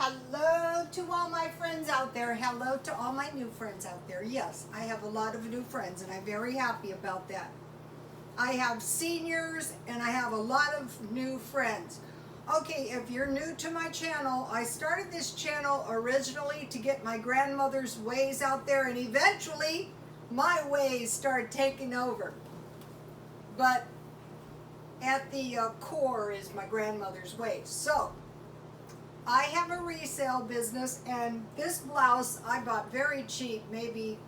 Hello to all my friends out there. Hello to all my new friends out there. Yes, I have a lot of new friends and I'm very happy about that. I have seniors and I have a lot of new friends. Okay, if you're new to my channel, I started this channel originally to get my grandmother's ways out there, and eventually my ways started taking over. But at the core is my grandmother's ways. So I have a resale business, and this blouse I bought very cheap, maybe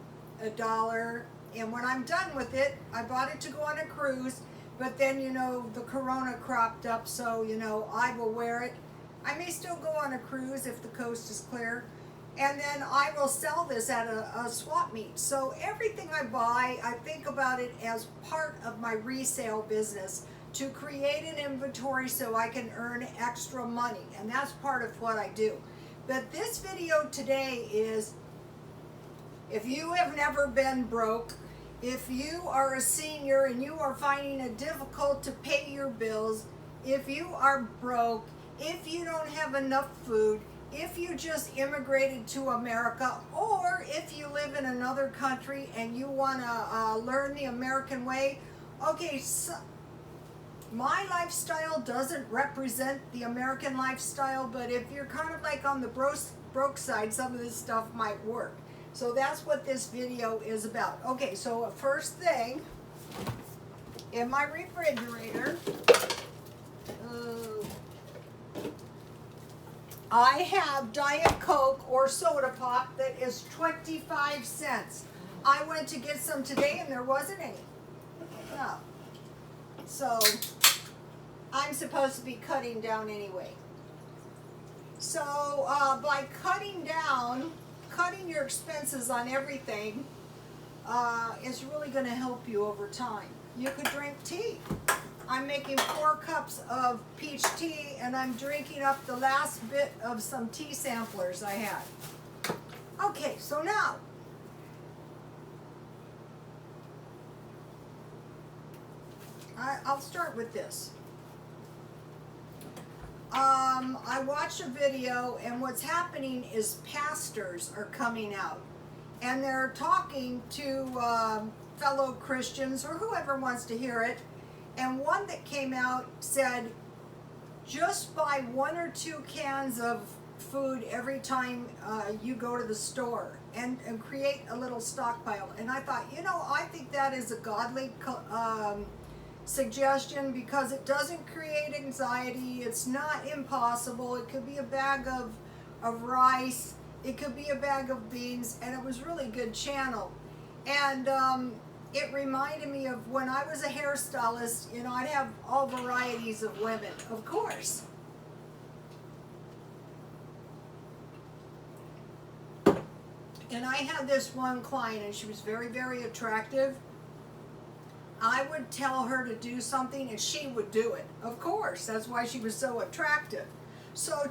$1. And when I'm done with it, I bought it to go on a cruise, but then, you know, the corona cropped up, so, you know, I will wear it. I may still go on a cruise if the coast is clear, and then I will sell this at a swap meet. So everything I buy, I think about it as part of my resale business, to create an inventory so I can earn extra money, and that's part of what I do. But this video today is, if you have never been broke, if you are a senior and you are finding it difficult to pay your bills, if you are broke, if you don't have enough food, if you just immigrated to America, or if you live in another country and you want to learn the American way, okay, so my lifestyle doesn't represent the American lifestyle, but if you're kind of like on the broke side, some of this stuff might work. So that's what this video is about. Okay, so first thing, in my refrigerator, I have Diet Coke or soda pop that is 25 cents. I went to get some today and there wasn't any. No. So I'm supposed to be cutting down anyway. So by cutting your expenses on everything is really going to help you over time. You could drink tea. I'm making 4 cups of peach tea, and I'm drinking up the last bit of some tea samplers I had. Okay, so now I'll start with this. I watched a video, and what's happening is pastors are coming out and they're talking to fellow Christians or whoever wants to hear it, and one that came out said, just buy 1 or 2 cans of food every time you go to the store and create a little stockpile. And I thought, you know, I think that is a godly suggestion, because it doesn't create anxiety. It's not impossible. It could be a bag of rice, it could be a bag of beans, and it was really good channel. And it reminded me of when I was a hairstylist. You know, I'd have all varieties of women, of course. And I had this one client, and she was very, very attractive. I would tell her to do something and she would do it. Of course, that's why she was so attractive. So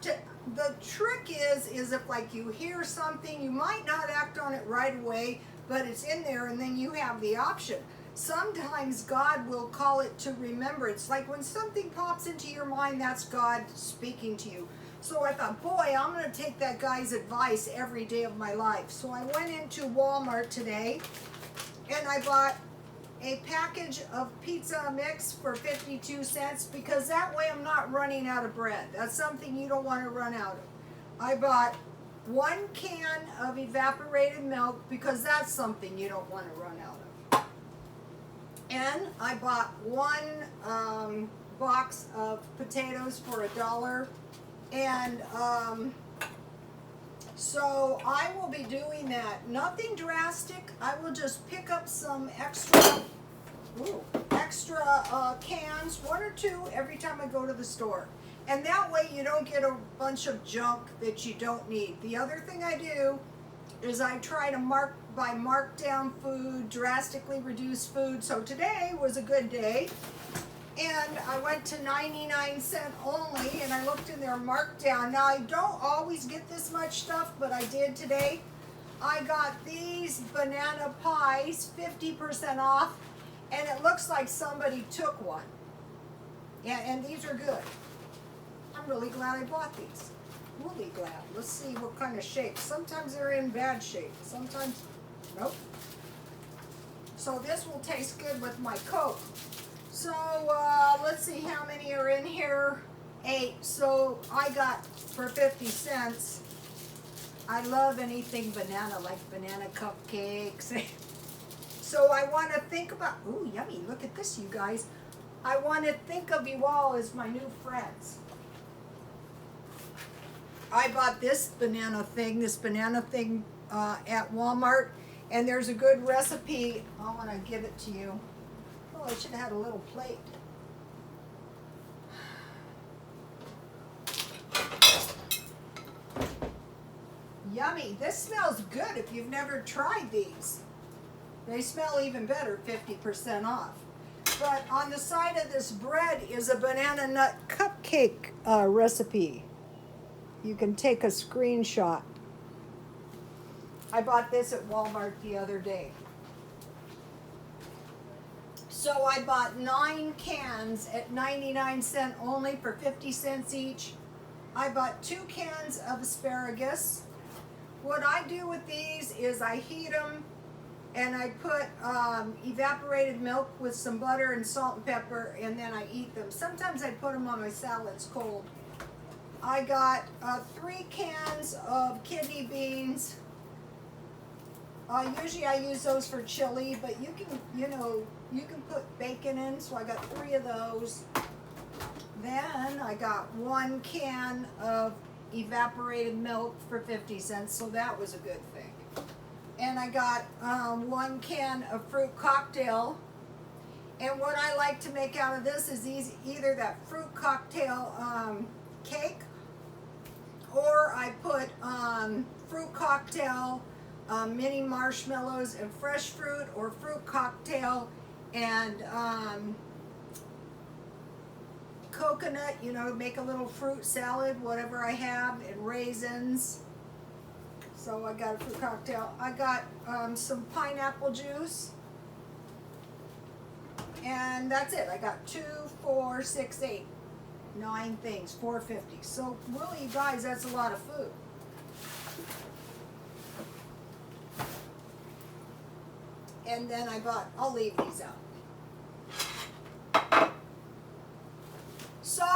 the trick is if like you hear something, you might not act on it right away, but it's in there, and then you have the option. Sometimes God will call it to remembrance. Like when something pops into your mind, that's God speaking to you. So I thought, boy, I'm going to take that guy's advice every day of my life. So I went into Walmart today and I bought a package of pizza mix for 52 cents, because that way I'm not running out of bread. That's something you don't want to run out of. I bought 1 can of evaporated milk, because that's something you don't want to run out of. And I bought 1 box of potatoes for $1. And so I will be doing that. Nothing drastic. I will just pick up some extra cans, 1 or 2, every time I go to the store. And that way you don't get a bunch of junk that you don't need. The other thing I do is I try to buy marked down food, drastically reduced food. So today was a good day. And I went to 99-cent only, and I looked in there marked down. Now, I don't always get this much stuff, but I did today. I got these banana pies, 50% off, and it looks like somebody took one. Yeah, and these are good. I'm really glad I bought these. coolie glad. Let's see what kind of shape. Sometimes they're in bad shape. Sometimes, nope. So this will taste good with my Coke. So let's see how many are in here. 8. So I got for 50 cents. I love anything banana, like banana cupcakes. So I want to think about, ooh, yummy, look at this, you guys. I want to think of you all as my new friends. I bought this banana thing at Walmart, and there's a good recipe. I want to give it to you. Oh, I should have had a little plate. Yummy. This smells good if you've never tried these. They smell even better, 50% off. But on the side of this bread is a banana nut cupcake recipe. You can take a screenshot. I bought this at Walmart the other day. So I bought 9 cans at 99 cents only for 50 cents each. I bought 2 cans of asparagus. What I do with these is I heat them and I put evaporated milk with some butter and salt and pepper, and then I eat them. Sometimes I put them on my salads cold. I got 3 cans of kidney beans. Usually I use those for chili, but you can, you can put bacon in, so I got 3 of those. Then I got 1 can of evaporated milk for 50 cents, so that was a good thing. And I got 1 can of fruit cocktail. And what I like to make out of this is either that fruit cocktail cake, or I put fruit cocktail mini marshmallows and fresh fruit, or fruit cocktail and coconut, make a little fruit salad, whatever I have, and raisins. So I got a fruit cocktail. I got some pineapple juice. And that's it. I got 2, 4, 6, 8, 9 things, $4.50. So really, you guys, that's a lot of food. And then I'll leave these out. So,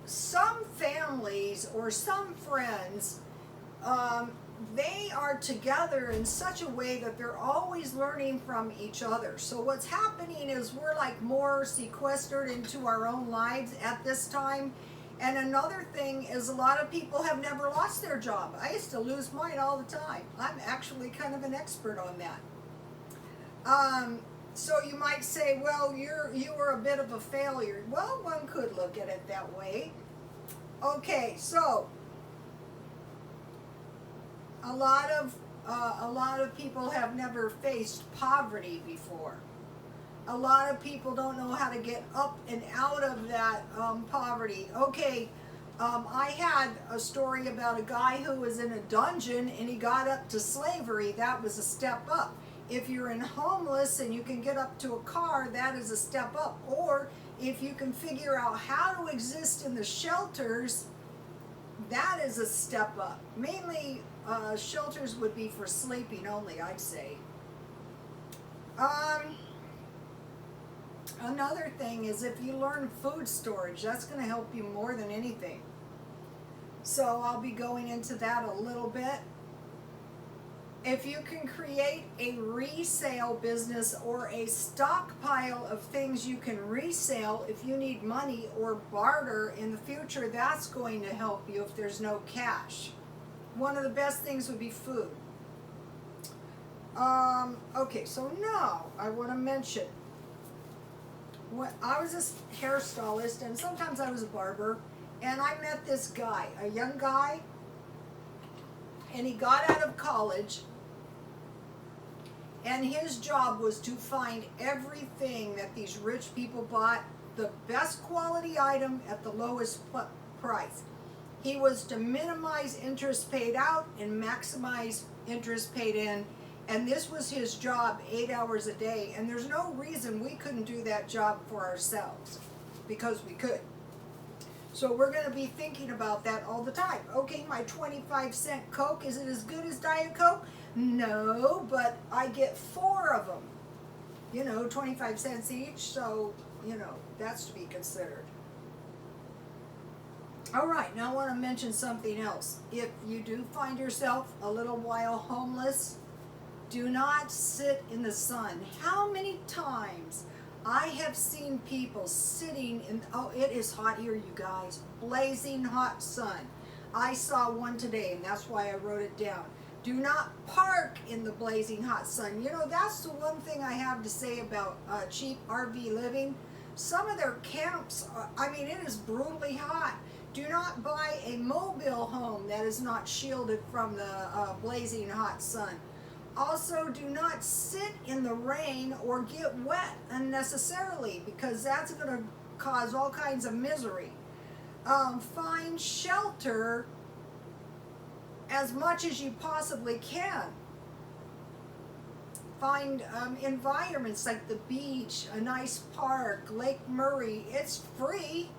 some families or some friends, they are together in such a way that they're always learning from each other. So what's happening is we're like more sequestered into our own lives at this time. And another thing is a lot of people have never lost their job. I used to lose mine all the time. I'm actually kind of an expert on that. So you might say, well, you were a bit of a failure. Well, one could look at it that way. Okay, so a lot of people have never faced poverty before. A lot of people don't know how to get up and out of that poverty. Okay, I had a story about a guy who was in a dungeon and he got up to slavery. That was a step up. If you're in homeless and you can get up to a car, that is a step up. Or if you can figure out how to exist in the shelters, that is a step up. Mainly, shelters would be for sleeping only, I'd say. Another thing is if you learn food storage, that's going to help you more than anything. So I'll be going into that a little bit. If you can create a resale business or a stockpile of things you can resell if you need money or barter in the future, that's going to help you if there's no cash. One of the best things would be food. Okay, so now I want to mention, when I was a hairstylist and sometimes I was a barber, and I met this guy, a young guy, and he got out of college, and his job was to find everything that these rich people bought, the best quality item at the lowest price. He was to minimize interest paid out and maximize interest paid in, and this was his job 8 hours a day, and there's no reason we couldn't do that job for ourselves, because we could. So we're going to be thinking about that all the time. Okay, my 25-cent Coke, is it as good as Diet Coke? No, but I get 4 of them. You know, 25 cents each, so, you know, that's to be considered. All right, now I want to mention something else. If you do find yourself a little while homeless, do not sit in the sun. How many times I have seen people sitting in, oh, it is hot here, you guys, blazing hot sun. I saw one today, and that's why I wrote it down. Do not park in the blazing hot sun. You know, that's the one thing I have to say about cheap RV living. Some of their camps, I mean, it is brutally hot. Do not buy a mobile home that is not shielded from the blazing hot sun. Also, do not sit in the rain or get wet unnecessarily, because that's going to cause all kinds of misery. Find shelter as much as you possibly can. Find environments like the beach, a nice park, Lake Murray. It's free.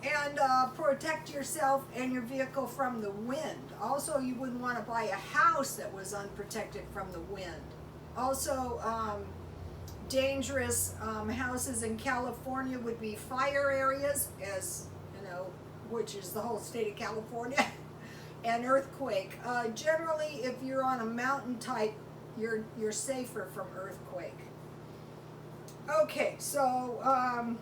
And protect yourself and your vehicle from the wind. Also, you wouldn't want to buy a house that was unprotected from the wind. Also, dangerous houses in California would be fire areas, as you know, which is the whole state of California, and earthquake. Generally, if you're on a mountain type, you're safer from earthquake. Okay, so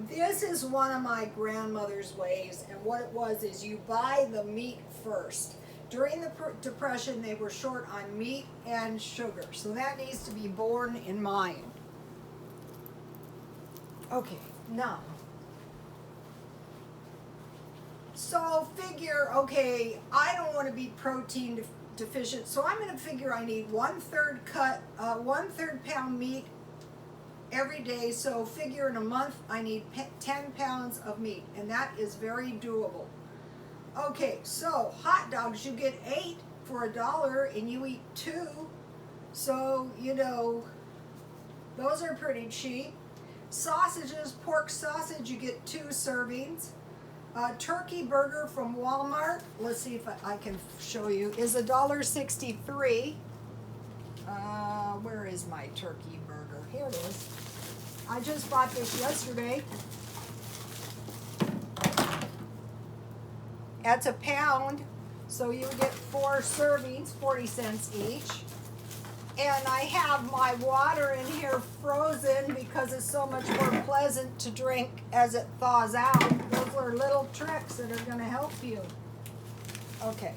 this is one of my grandmother's ways, and what it was is you buy the meat first. During the Depression, they were short on meat and sugar, so that needs to be borne in mind. Okay, now, so figure, okay, I don't want to be protein deficient, so I'm going to figure I need 1/3 pound meat every day, so figure in a month I need 10 pounds of meat, and that is very doable. Okay, so hot dogs, you get 8 for $1 and you eat 2, so you know those are pretty cheap. Sausages, pork sausage, you get 2 servings. Turkey burger from Walmart, let's see if I can show you, is $1.63. Where is my turkey burger? Here it is. I just bought this yesterday. That's a pound, so you get 4 servings, 40 cents each. And I have my water in here frozen because it's so much more pleasant to drink as it thaws out. Those are little tricks that are going to help you. Okay.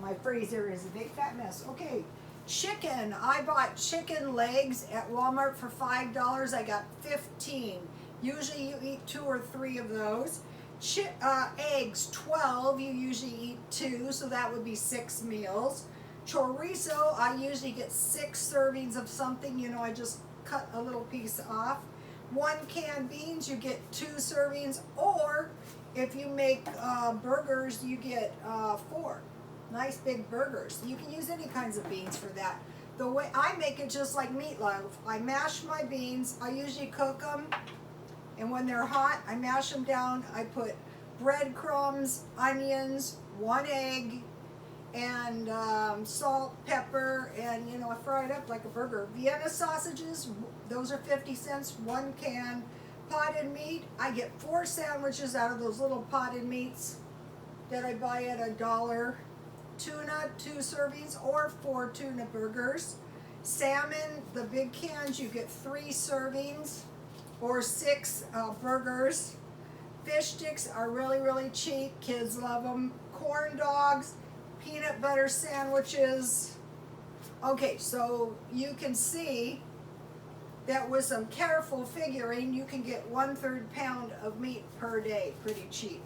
My freezer is a big fat mess. Okay. Chicken. I bought chicken legs at Walmart for $5. I got 15. Usually you eat 2 or 3 of those. Eggs, 12. You usually eat 2, so that would be 6 meals. Chorizo, I usually get 6 servings of something. You know, I just cut a little piece off. 1 can beans, you get 2 servings. Or if you make burgers, you get 4. Nice big burgers. You can use any kinds of beans for that. The way I make it, just like meatloaf, I mash my beans. I usually cook them, and when they're hot, I mash them down. I put breadcrumbs, onions, 1 egg, and salt, pepper, and you know, I fry it up like a burger. Vienna sausages, those are 50 cents, 1 can. Potted meat, I get 4 sandwiches out of those little potted meats that I buy at $1. Tuna, 2 servings, or 4 tuna burgers. Salmon, the big cans, you get 3 servings, or 6 burgers. Fish sticks are really, really cheap. Kids love them. Corn dogs, peanut butter sandwiches. Okay, so you can see that with some careful figuring, you can get 1/3 pound of meat per day, pretty cheap.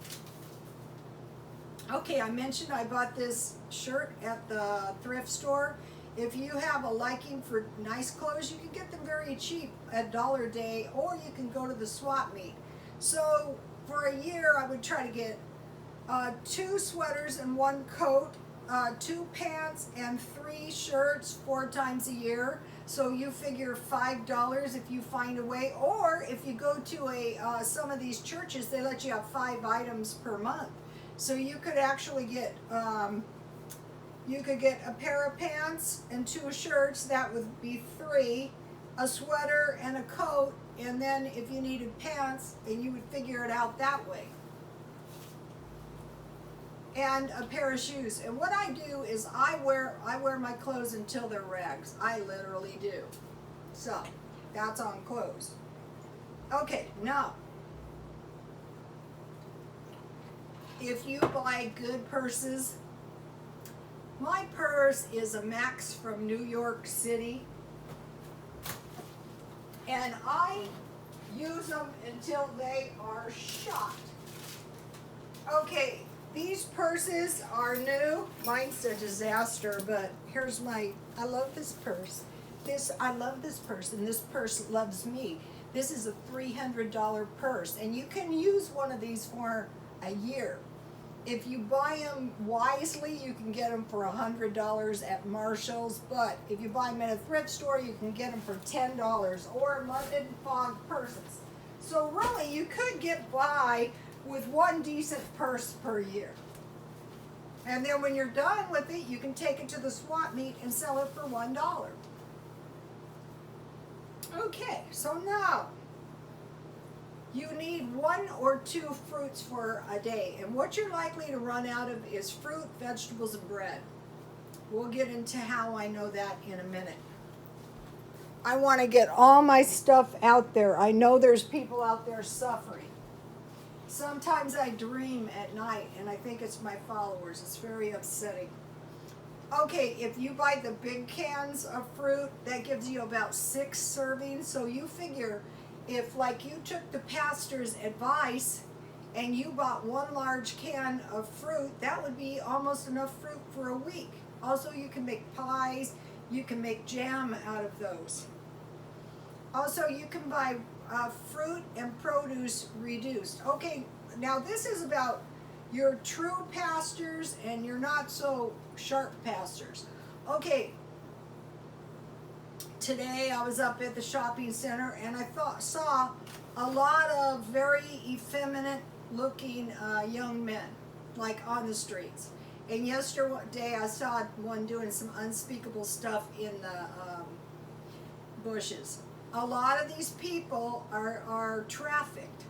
Okay, I mentioned I bought this shirt at the thrift store. If you have a liking for nice clothes, you can get them very cheap at $1 a day, or you can go to the swap meet. So for a year, I would try to get 2 sweaters and 1 coat, 2 pants and 3 shirts 4 times a year. So you figure $5 if you find a way, or if you go to some of these churches, they let you have 5 items per month. So you could actually get a pair of pants and 2 shirts. That would be 3, a sweater and a coat, and then if you needed pants, and you would figure it out that way. And a pair of shoes. And what I do is I wear my clothes until they're rags. I literally do. So that's on clothes. Okay, now if you buy good purses, my purse is a Max from New York City, and I use them until they are shot. Okay, these purses are new. Mine's a disaster, but here's I love this purse. I love this purse, and this purse loves me. This is a $300 purse, and you can use one of these for a year. If you buy them wisely, you can get them for $100 at Marshall's, but if you buy them at a thrift store, you can get them for $10, or London Fog purses. So really, you could get by with one decent purse per year. And then when you're done with it, you can take it to the swap meet and sell it for $1. Okay, so now you need 1 or 2 fruits for a day, and what you're likely to run out of is fruit, vegetables, and bread. We'll get into how I know that in a minute. I want to get all my stuff out there. I know there's people out there suffering. Sometimes I dream at night, and I think it's my followers. It's very upsetting. Okay, if you buy the big cans of fruit, that gives you about 6 servings, so you figure if like you took the pastor's advice and you bought 1 large can of fruit, that would be almost enough fruit for a week. Also, you can make pies, you can make jam out of those. Also, you can buy fruit and produce reduced. Okay, now this is about your true pastors and your not so sharp pastors. Okay, today I was up at the shopping center, and I saw a lot of very effeminate looking young men, like on the streets. And yesterday I saw one doing some unspeakable stuff in the bushes. A lot of these people are trafficked.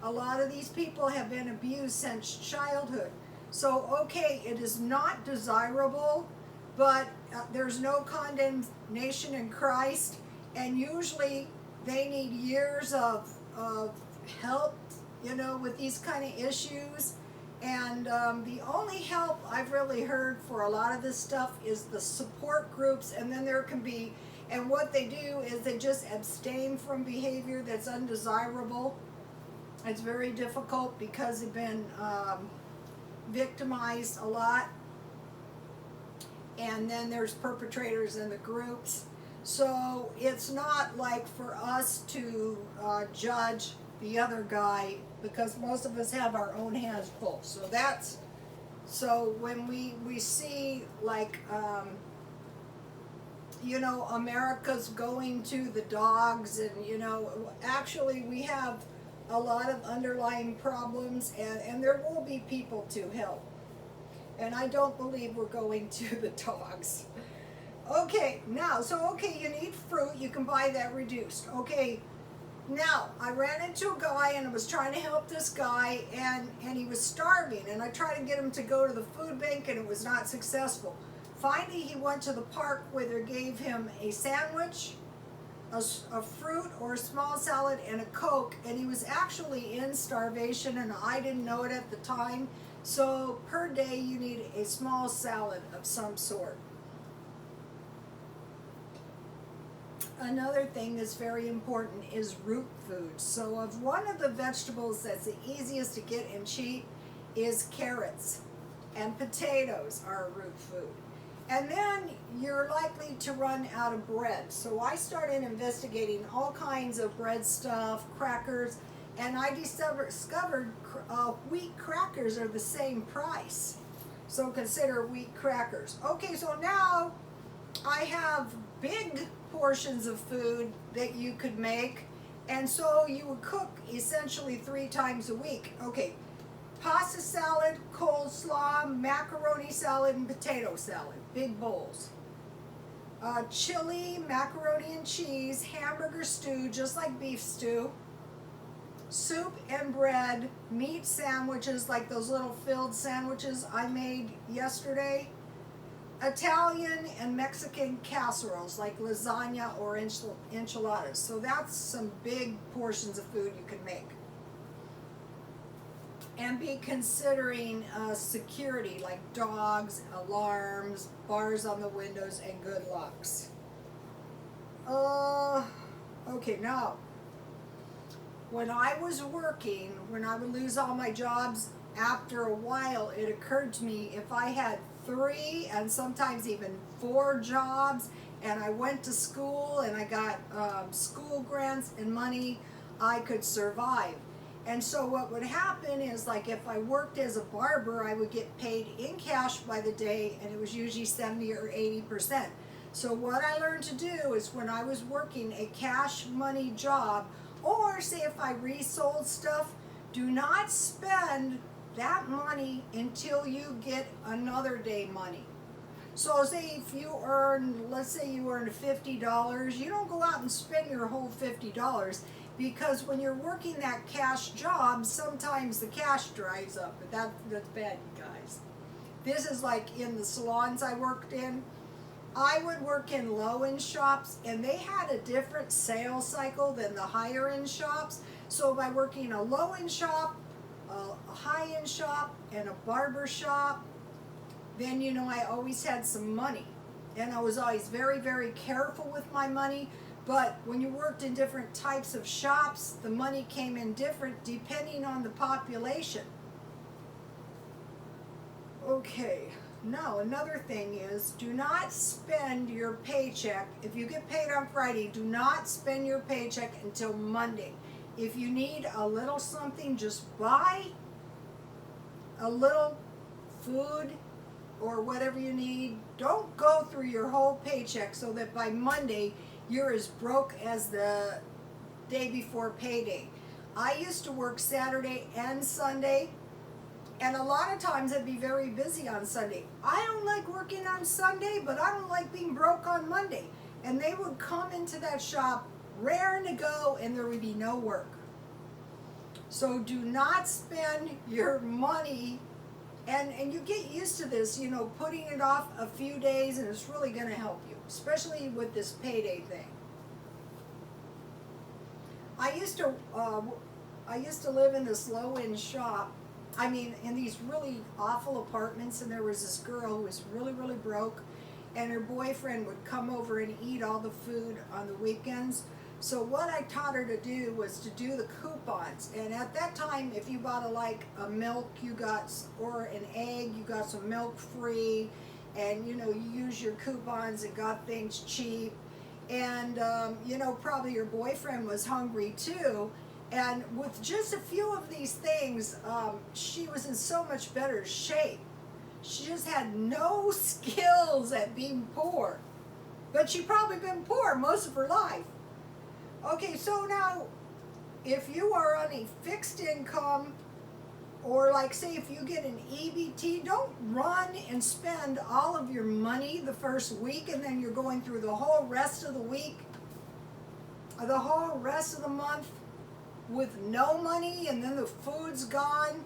A lot of these people have been abused since childhood. So, okay, it is not desirable, but there's no condemnation in Christ, and usually they need years of help, with these kind of issues. And the only help I've really heard for a lot of this stuff is the support groups, and then there can be, and what they do is they just abstain from behavior that's undesirable. It's very difficult because they've been victimized a lot. And then there's perpetrators in the groups. So it's not like for us to judge the other guy, because most of us have our own hands full. So when we see like, America's going to the dogs, and actually we have a lot of underlying problems, and there will be people to help. And I don't believe we're going to the dogs. Okay, now, you need fruit. You can buy that reduced. Okay, now, I ran into a guy, and I was trying to help this guy, and he was starving. And I tried to get him to go to the food bank, and it was not successful. Finally, he went to the park where they gave him a sandwich, a fruit or a small salad, and a Coke. And he was actually in starvation, and I didn't know it at the time. So per day, you need a small salad of some sort. Another thing that's very important is root food. So of one of the vegetables that's the easiest to get and cheap is carrots, and potatoes are a root food. And then you're likely to run out of bread. So I started investigating all kinds of bread stuff, crackers, and I discovered wheat crackers are the same price. So consider wheat crackers. Okay, so now I have big portions of food that you could make, and so you would cook essentially 3 times a week. Okay, pasta salad, coleslaw, macaroni salad, and potato salad, big bowls. Chili, macaroni and cheese, hamburger stew, just like beef stew, soup and bread, meat sandwiches like those little filled sandwiches I made yesterday, Italian and Mexican casseroles like lasagna or enchiladas. So that's some big portions of food you can make. And be considering security like dogs, alarms, bars on the windows, and good locks. Okay, now, when I was working, when I would lose all my jobs, after a while it occurred to me if I had 3 and sometimes even 4 jobs, and I went to school and I got school grants and money, I could survive. And so what would happen is, like, if I worked as a barber, I would get paid in cash by the day, and it was usually 70 or 80%. So what I learned to do is, when I was working a cash money job, or say if I resold stuff, do not spend that money until you get another day money. So say if you earn, let's say you earned $50, you don't go out and spend your whole $50, because when you're working that cash job, sometimes the cash dries up, but that's bad, you guys. This is like in the salons I worked in. I would work in low-end shops, and they had a different sales cycle than the higher-end shops. So by working a low-end shop, a high-end shop, and a barber shop, then, you know, I always had some money. And I was always very, very careful with my money. But when you worked in different types of shops, the money came in different depending on the population. Okay, now another thing is, do not spend your paycheck. If you get paid on Friday, do not spend your paycheck until Monday. If you need a little something, just buy a little food or whatever you need. Don't go through your whole paycheck so that by Monday you're as broke as the day before payday. I used to work Saturday and Sunday, and a lot of times I'd be very busy on Sunday. I don't like working on Sunday, but I don't like being broke on Monday. And they would come into that shop raring to go, and there would be no work. So do not spend your money, and you get used to this, you know, putting it off a few days, and it's really going to help you, especially with this payday thing. I used to live in this low-end shop, I mean, in these really awful apartments, and there was this girl who was really, really broke, and her boyfriend would come over and eat all the food on the weekends. So what I taught her to do was to do the coupons. And at that time, if you bought a milk, you got, or an egg, you got some milk free, and you know, you use your coupons and got things cheap. And you know, probably your boyfriend was hungry too. And with just a few of these things, she was in so much better shape. She just had no skills at being poor. But she'd probably been poor most of her life. Okay, so now, if you are on a fixed income, or like say if you get an EBT, don't run and spend all of your money the first week, and then you're going through the whole rest of the week, or the whole rest of the month with no money, and then the food's gone.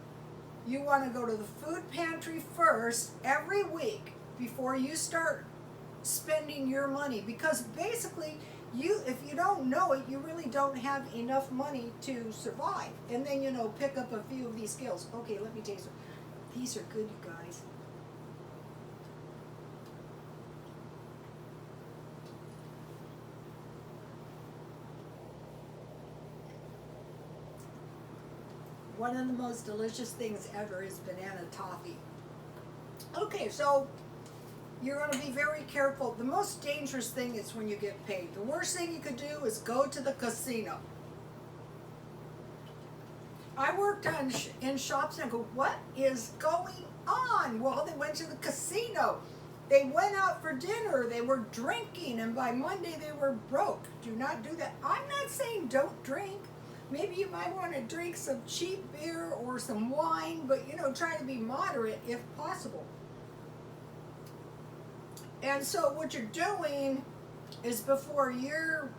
You want to go to the food pantry first every week before you start spending your money, because basically, if you don't know it, you really don't have enough money to survive. And then, you know, pick up a few of these skills. Okay, let me taste them. These are good, you guys. One of the most delicious things ever is banana toffee. Okay, so you're going to be very careful. The most dangerous thing is when you get paid. The worst thing you could do is go to the casino. I worked in shops, and I go, what is going on? Well, they went to the casino. They went out for dinner, they were drinking, and by Monday they were broke. Do not do that. I'm not saying don't drink. Maybe you might want to drink some cheap beer or some wine, but try to be moderate if possible. And so what you're doing is, before you're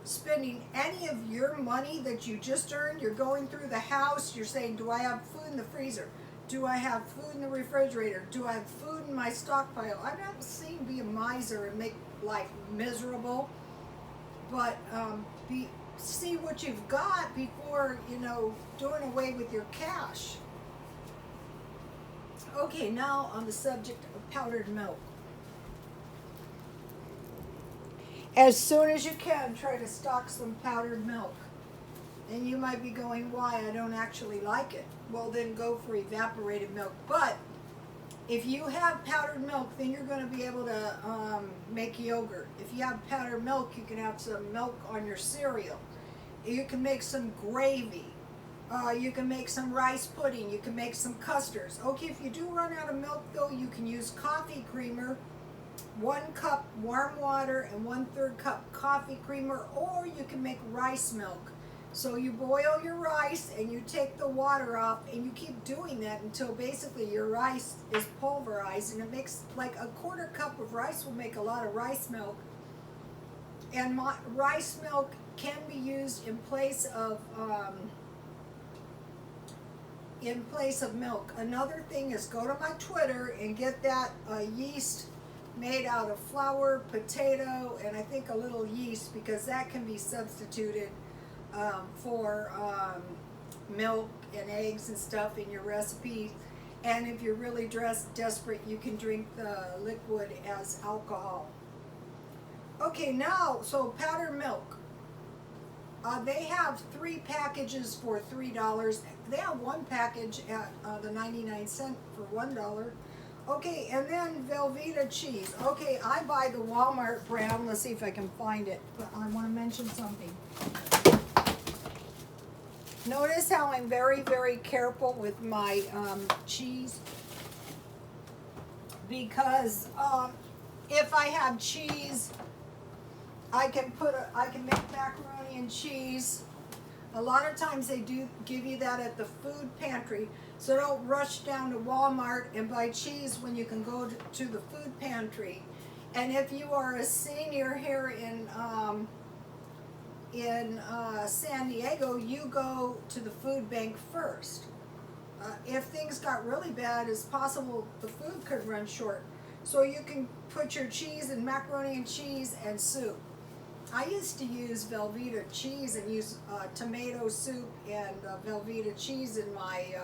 spending any of your money that you just earned, you're going through the house, you're saying, do I have food in the freezer? Do I have food in the refrigerator? Do I have food in my stockpile? I'm not saying be a miser and make life miserable, but see what you've got before, doing away with your cash. Okay, now on the subject of powdered milk. As soon as you can, try to stock some powdered milk. And you might be going, why? I don't actually like it. Well, then go for evaporated milk. But if you have powdered milk, then you're going to be able to make yogurt. If you have powdered milk, you can have some milk on your cereal. You can make some gravy. You can make some rice pudding. You can make some custards. Okay, if you do run out of milk, though, you can use coffee creamer. 1 cup warm water and 1/3 cup coffee creamer, or you can make rice milk. So you boil your rice and you take the water off, and you keep doing that until basically your rice is pulverized, and it makes like a 1/4 cup of rice will make a lot of rice milk. And rice milk can be used in place of milk. Another thing is, go to my Twitter and get that yeast made out of flour, potato, and I think a little yeast, because that can be substituted for milk and eggs and stuff in your recipe. And if you're really desperate, you can drink the liquid as alcohol. Okay, now, so powdered milk. They have 3 packages for $3. They have 1 package at the 99-cent for $1. Okay, and then Velveeta cheese. Okay, I buy the Walmart brand. Let's see if I can find it. But I want to mention something. Notice how I'm very, very careful with my cheese. Because if I have cheese, I can make macaroni and cheese. A lot of times they do give you that at the food pantry. So don't rush down to Walmart and buy cheese when you can go to the food pantry. And if you are a senior here in San Diego, you go to the food bank first. If things got really bad, it's possible the food could run short. So you can put your cheese in macaroni and cheese and soup. I used to use Velveeta cheese and use tomato soup and Velveeta cheese in my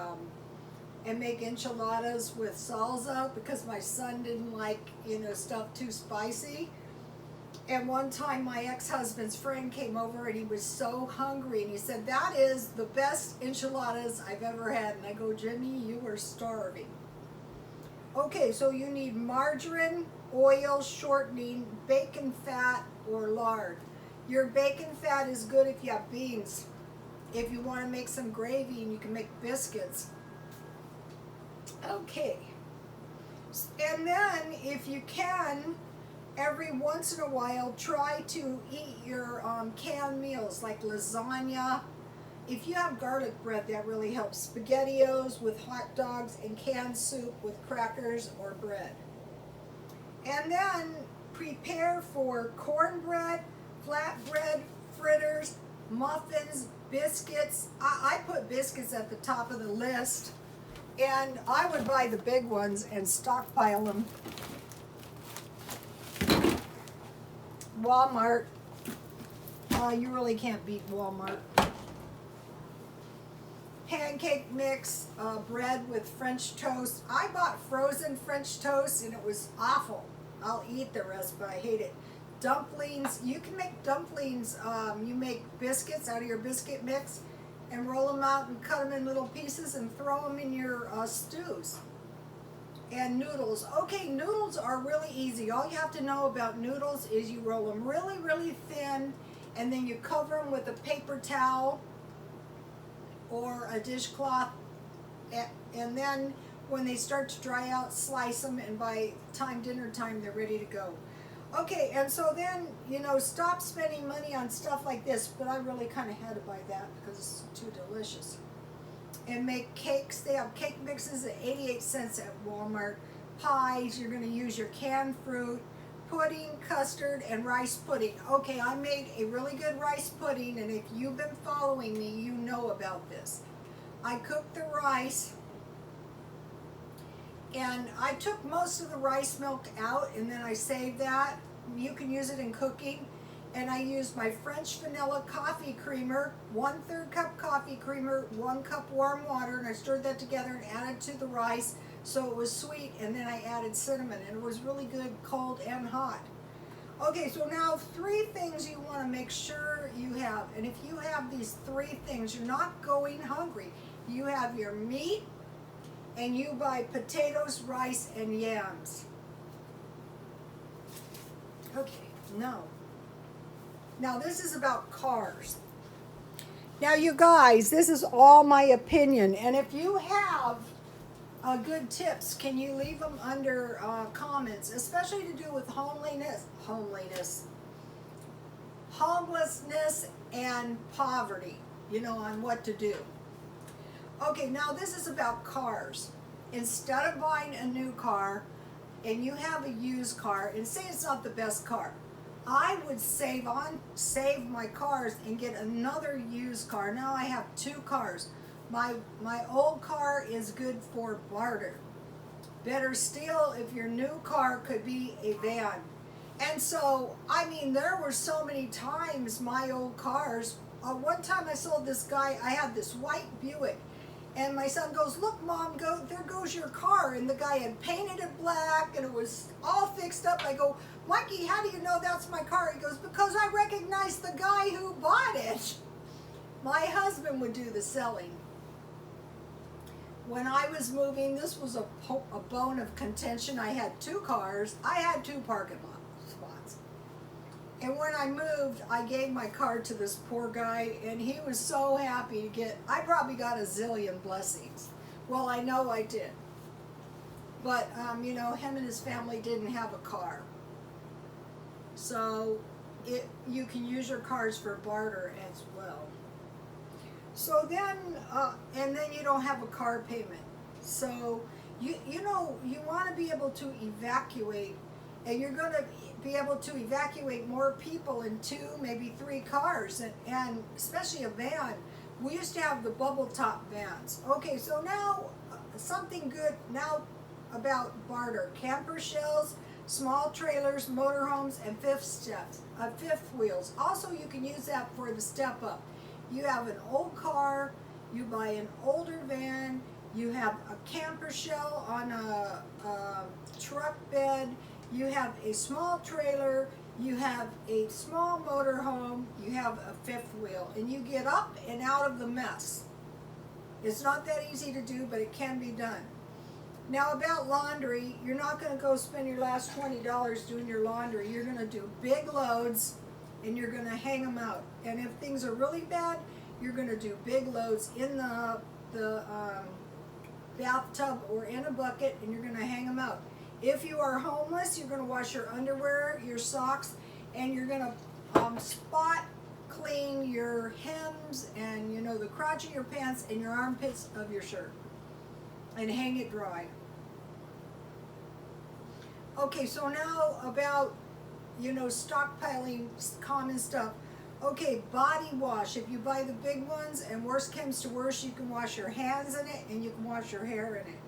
and make enchiladas with salsa, because my son didn't like stuff too spicy. And one time my ex-husband's friend came over and he was so hungry, and he said, that is the best enchiladas I've ever had. And I go, Jimmy, you were starving. Okay, so you need margarine, oil, shortening, bacon fat, or lard. Your bacon fat is good if you have beans. If you want to make some gravy, and you can make biscuits. Okay. And then, if you can, every once in a while, try to eat your canned meals, like lasagna. If you have garlic bread, that really helps. SpaghettiOs with hot dogs, and canned soup with crackers or bread. And then prepare for cornbread, flatbread, fritters, muffins, biscuits. I put biscuits at the top of the list, and I would buy the big ones and stockpile them. Walmart, you really can't beat Walmart. Pancake mix, bread with French toast. I bought frozen French toast and it was awful. I'll eat the rest, but I hate it. Dumplings, you can make dumplings. You make biscuits out of your biscuit mix and roll them out and cut them in little pieces and throw them in your stews. And noodles. Okay, noodles are really easy. All you have to know about noodles is you roll them really, really thin, and then you cover them with a paper towel or a dishcloth, and then When they start to dry out, slice them, and by dinner time, they're ready to go. Okay, and so then, stop spending money on stuff like this, but I really kind of had to buy that because it's too delicious. And make cakes. They have cake mixes at 88 cents at Walmart. Pies, you're going to use your canned fruit, pudding, custard, and rice pudding. Okay, I made a really good rice pudding, and if you've been following me, you know about this. I cooked the rice, and I took most of the rice milk out, and then I saved that. You can use it in cooking. And I used my French vanilla coffee creamer, 1/3 cup coffee creamer, 1 cup warm water, and I stirred that together and added to the rice so it was sweet, and then I added cinnamon, and it was really good cold and hot. Okay, so now 3 things you want to make sure you have, and if you have these 3 things, you're not going hungry. You have your meat, and you buy potatoes, rice, and yams. Okay, Now this is about cars. Now you guys, this is all my opinion, and if you have good tips, can you leave them under comments, especially to do with homelessness and poverty, on what to do. Okay, now this is about cars. Instead of buying a new car and you have a used car, and say it's not the best car, I would save my cars and get another used car. Now I have 2 cars. My old car is good for barter. Better still, if your new car could be a van. And so, there were so many times my old cars. One time I sold this guy, I had this white Buick. And my son goes, "Look, Mom, there goes your car." And the guy had painted it black, and it was all fixed up. I go, "Mikey, how do you know that's my car?" He goes, "Because I recognize the guy who bought it." My husband would do the selling. When I was moving, this was a bone of contention. I had 2 cars. I had 2 parking lot spots. And when I moved, I gave my car to this poor guy, and he was so happy to I probably got a zillion blessings. Well, I know I did. But, him and his family didn't have a car. So, you can use your cars for barter as well. So then, and then you don't have a car payment. So, you want to be able to evacuate, and you're going to be able to evacuate more people in 2, maybe 3 cars, and especially a van. We used to have the bubble top vans. Okay, so now something good now about barter. Camper shells, small trailers, motorhomes, and fifth wheels. Also, you can use that for the step up. You have an old car, you buy an older van, you have a camper shell on a truck bed, you have a small trailer, you have a small motorhome, you have a fifth wheel, and you get up and out of the mess. It's not that easy to do, but it can be done. Now about laundry, you're not going to go spend your last $20 doing your laundry. You're going to do big loads, and you're going to hang them out. And if things are really bad, you're going to do big loads in the bathtub or in a bucket, and you're going to hang them out. If you are homeless, you're going to wash your underwear, your socks, and you're going to spot clean your hems and the crotch of your pants and your armpits of your shirt, and hang it dry. Okay, so now about stockpiling common stuff. Okay, body wash. If you buy the big ones, and worst comes to worst, you can wash your hands in it and you can wash your hair in it.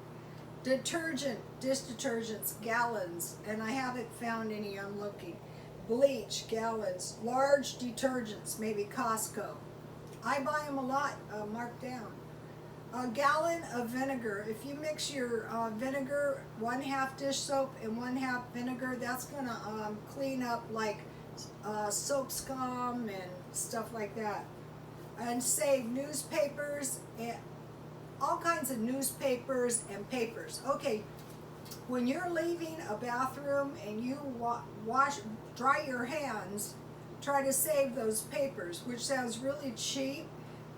Detergent, dish detergents, gallons, and I haven't found any, I'm looking. Bleach, gallons. Large detergents, maybe Costco. I buy them a lot, marked down. A gallon of vinegar. If you mix your vinegar, 1/2 dish soap and 1/2 vinegar, that's gonna clean up like soap scum and stuff like that. And save newspapers and all kinds of newspapers and papers. Okay, when you're leaving a bathroom and you dry your hands, try to save those papers, which sounds really cheap,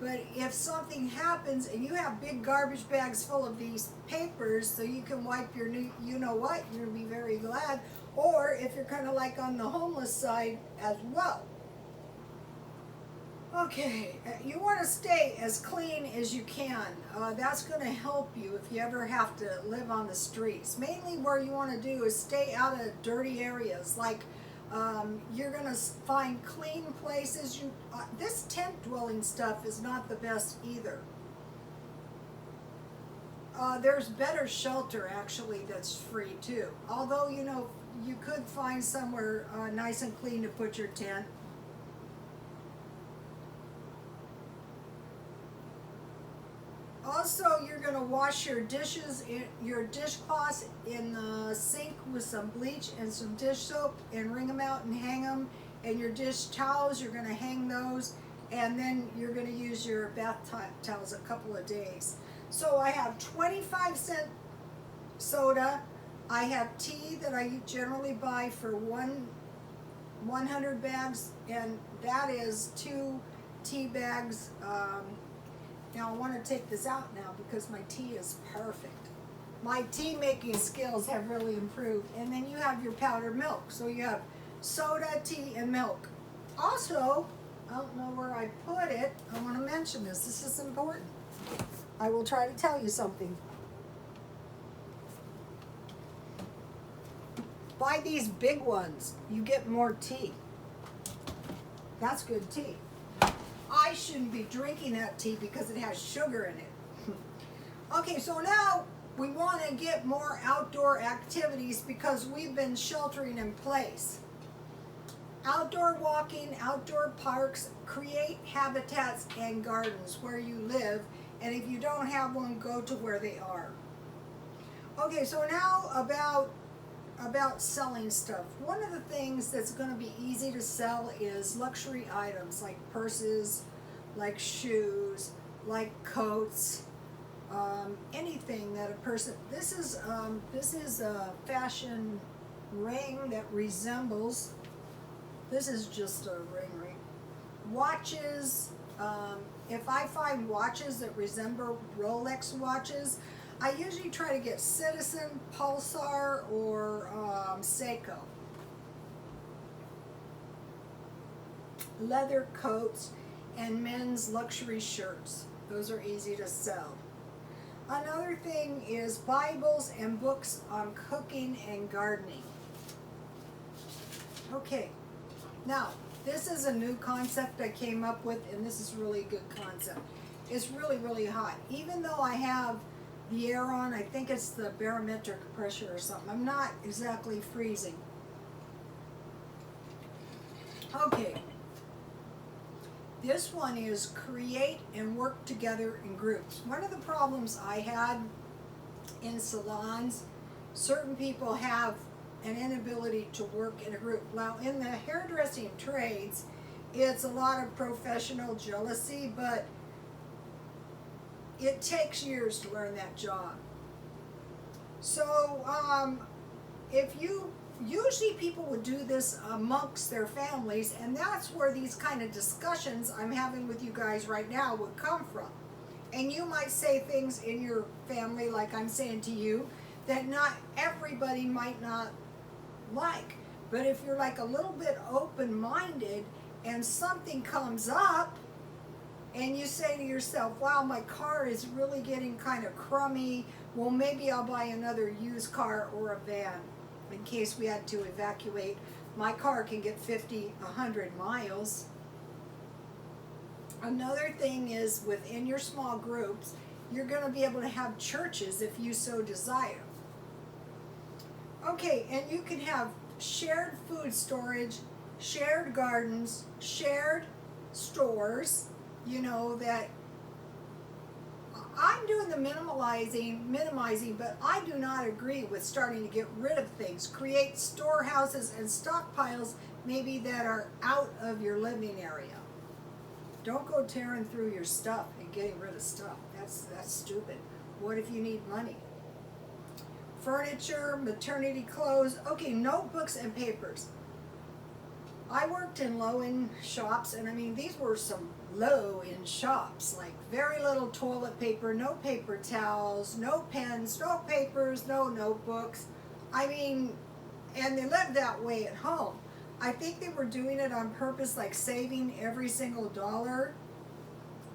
But if something happens and you have big garbage bags full of these papers so you can wipe your new, you know what, you're going to be very glad. Or if you're kind of like on the homeless side as well. Okay, you want to stay as clean as you can. That's going to help you if you ever have to live on the streets. Mainly where you want to do is stay out of dirty areas. Like you're going to find clean places. This tent dwelling stuff is not the best either. There's better shelter actually that's free too. Although, you know, you could find somewhere nice and clean to put your tent. Also, you're going to wash your dishes, your dishcloths in the sink with some bleach and some dish soap and wring them out and hang them. And your dish towels, you're going to hang those. And then you're going to use your bath towels a couple of days. So I have 25-cent soda. I have tea that I generally buy for 100 bags. And that is 2 tea bags. Now I want to take this out now because my tea is perfect. My tea making skills have really improved. And then you have your powdered milk. So you have soda, tea, and milk. Also, I don't know where I put it. I want to mention this. This is important. I will try to tell you something. Buy these big ones. You get more tea. That's good tea. I shouldn't be drinking that tea because it has sugar in it. Okay, so now we want to get more outdoor activities because we've been sheltering in place. Outdoor walking, outdoor parks, create habitats and gardens where you live, and if you don't have one, go to where they are. Okay, so now about selling stuff. One of the things that's going to be easy to sell is luxury items like purses, like shoes, like coats, anything that a person. This is a fashion ring that resembles. This is just a ring. Watches. If I find watches that resemble Rolex watches, I usually try to get Citizen, Pulsar, or Seiko. Leather coats and men's luxury shirts. Those are easy to sell. Another thing is Bibles and books on cooking and gardening. Okay, now this is a new concept I came up with, and this is really a good concept. It's really, really hot. Even though I have the air on, I think it's the barometric pressure or something. I'm not exactly freezing. Okay. This one is create and work together in groups. One of the problems I had in salons, certain people have an inability to work in a group. Now, in the hairdressing trades, it's a lot of professional jealousy, but it takes years to learn that job. So usually people would do this amongst their families, and that's where these kind of discussions I'm having with you guys right now would come from. And you might say things in your family, like I'm saying to you, that not everybody might not like. But if you're like a little bit open-minded and something comes up, and you say to yourself, wow, my car is really getting kind of crummy. Well, maybe I'll buy another used car or a van in case we had to evacuate. My car can get 50, 100 miles. Another thing is within your small groups, you're going to be able to have churches if you so desire. Okay, and you can have shared food storage, shared gardens, shared stores. You know that I'm doing the minimizing, but I do not agree with starting to get rid of things. Create storehouses and stockpiles maybe that are out of your living area. Don't go tearing through your stuff and getting rid of stuff. That's stupid. What if you need money? Furniture, maternity clothes. Okay, notebooks and papers. I worked in low-end shops, and I mean, these were some low in shops, like very little toilet paper, no paper towels, no pens, no papers, no notebooks. I mean, and they lived that way at home. I think they were doing it on purpose, like saving every single dollar.